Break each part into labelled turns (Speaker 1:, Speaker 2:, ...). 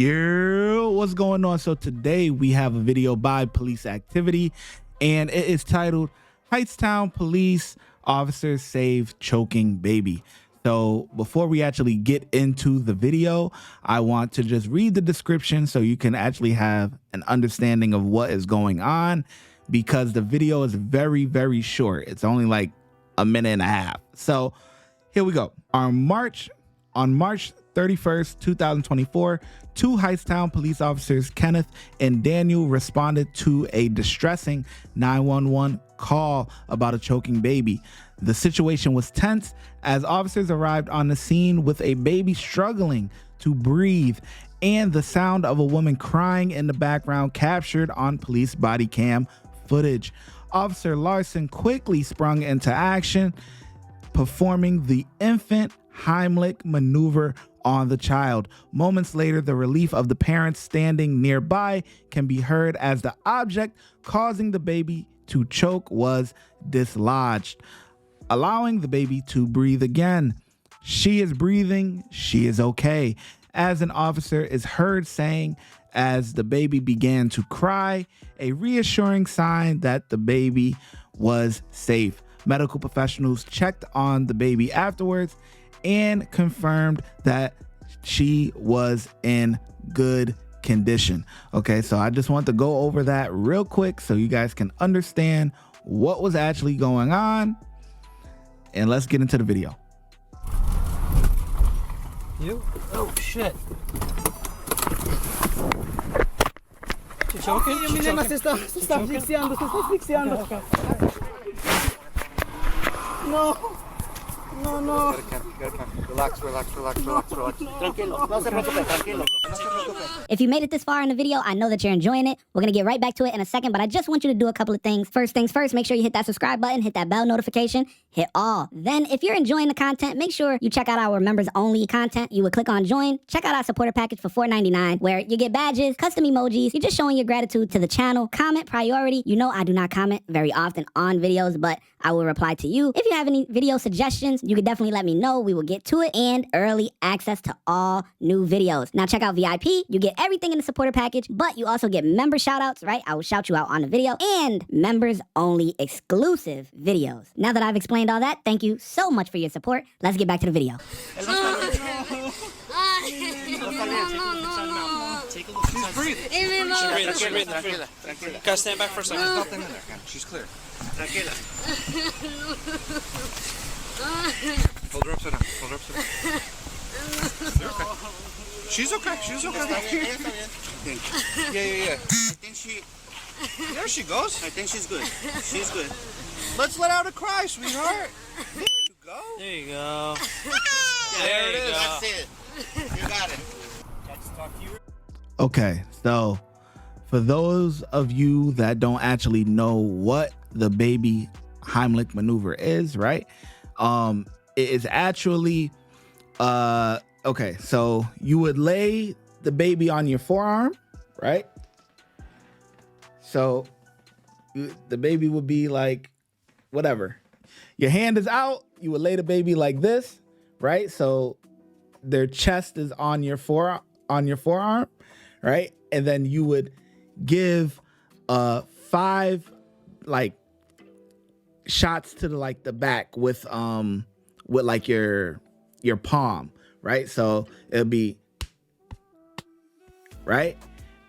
Speaker 1: Yo, what's going on? So today we have a video by PoliceActivity, and it is titled Hightstown Police Officers Save Choking Baby. So before we actually get into the video, I want to just read the description so you can actually have an understanding of what is going on, because the video is very, very short. It's only like a minute and a half. So here we go. On March 31st, 2024, two Hightstown police officers, Kenneth and Daniel, responded to a distressing 911 call about a choking baby. The situation was tense as officers arrived on the scene with a baby struggling to breathe and the sound of a woman crying in the background captured on police body cam footage. Officer Larsen quickly sprung into action, performing the infant Heimlich maneuver on the child. Moments later, the relief of the parents standing nearby can be heard as the object causing the baby to choke was dislodged, allowing the baby to breathe again. She is breathing. She is okay, as an officer is heard saying as the baby began to cry, a reassuring sign that the baby was safe. Medical professionals checked on the baby afterwards and confirmed that she was in good condition. Okay, so I just want to go over that real quick so you guys can understand what was actually going on, and let's get into the video.
Speaker 2: You? Oh shit. She's choking? She's choking?
Speaker 3: Se está asfixiando, se está asfixiando.
Speaker 2: Okay.
Speaker 3: No. No, no.
Speaker 4: Relax. Tranquilo, no se preocupe, tranquilo.
Speaker 5: If you made it this far in the video, I know that you're enjoying it. We're going to get right back to it in a second, but I just want you to do a couple of things. First things first, make sure you hit that subscribe button, hit that bell notification, hit all. Then, if you're enjoying the content, make sure you check out our members-only content. You would click on join, check out our supporter package for $4.99, where you get badges, custom emojis, you're just showing your gratitude to the channel. Comment priority. You know I do not comment very often on videos, but I will reply to you. If you have any video suggestions, you can definitely let me know. We will get to it. And early access to all new videos. Now check out VIP. You get everything in the supporter package, but you also get member shoutouts, right? I will shout you out on the video, and members only exclusive videos. Now that I've explained all that, thank you so much for your support. Let's get back to the video.
Speaker 2: She's breathing. Gotta stand back for a second.
Speaker 4: There's nothing in there, Ken. She's clear. Tranquila. Hold her upside down. You're okay. She's okay. Yeah. I think she... There she goes. I think she's good. She's good. Let's let out a cry, sweetheart. There you go.
Speaker 2: There you go.
Speaker 4: There it is.
Speaker 2: Go.
Speaker 4: That's it. You got it.
Speaker 1: Okay, so for those of you that don't actually know what the baby Heimlich maneuver is, right? It is actually okay, so you would lay the baby on your forearm, right? So the baby would be like whatever. Your hand is out, you would lay the baby like this, right? So their chest is on your forearm, right? And then you would give 5 like shots to the back with like your palm, right? So it'll be right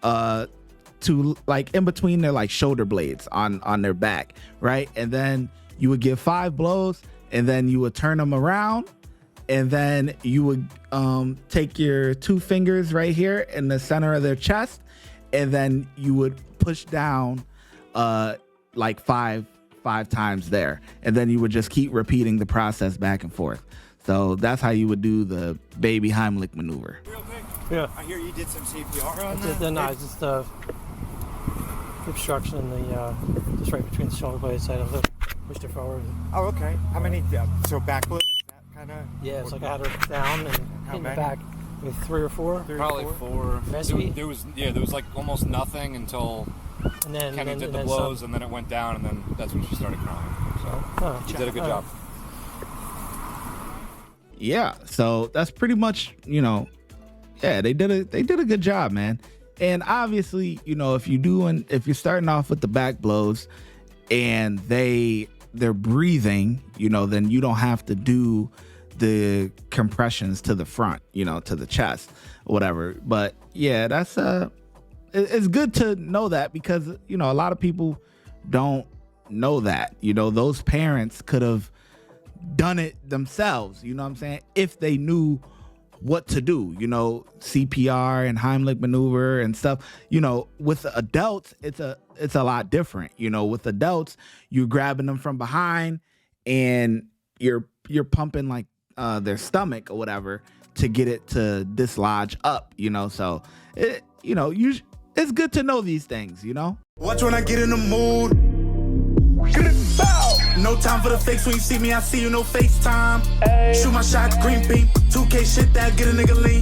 Speaker 1: to like in between their like shoulder blades on their back, right? And then you would give 5 blows, and then you would turn them around, and then you would take your 2 fingers right here in the center of their chest, and then you would push down like five times there, and then you would just keep repeating the process back and forth. So that's how you would do the baby Heimlich maneuver.
Speaker 4: Real quick.
Speaker 2: Yeah.
Speaker 4: I hear you did some CPR on that.
Speaker 2: No, it's just the obstruction in the just right between the shoulder blades. So I have to push it forward.
Speaker 4: Oh, okay. How many? So back blows? Kind of.
Speaker 2: Yeah, it's like I had her down and in the back with 3 or 4.
Speaker 6: Probably 4. There was like almost nothing until
Speaker 2: And then
Speaker 6: Kenneth did the blows, and then it went down, and then that's when she started crying. So she did a good job.
Speaker 1: Yeah, so that's pretty much, you know, yeah, they did a good job, man. And obviously, you know, if you're starting off with the back blows and they're breathing, you know, then you don't have to do the compressions to the front, you know, to the chest, whatever. But yeah, that's it's good to know that, because, you know, a lot of people don't know that. You know, those parents could have done it themselves, you know what I'm saying, if they knew what to do, you know, CPR and Heimlich maneuver and stuff. You know, with adults, it's a lot different. You know, with adults, you're grabbing them from behind and you're pumping like their stomach or whatever to get it to dislodge up, you know. So it's good to know these things, you know.
Speaker 7: Watch when I get in the mood. No time for the fakes. When you see me, I see you, no FaceTime. Shoot my shot, green beam, 2K shit that get a nigga lean.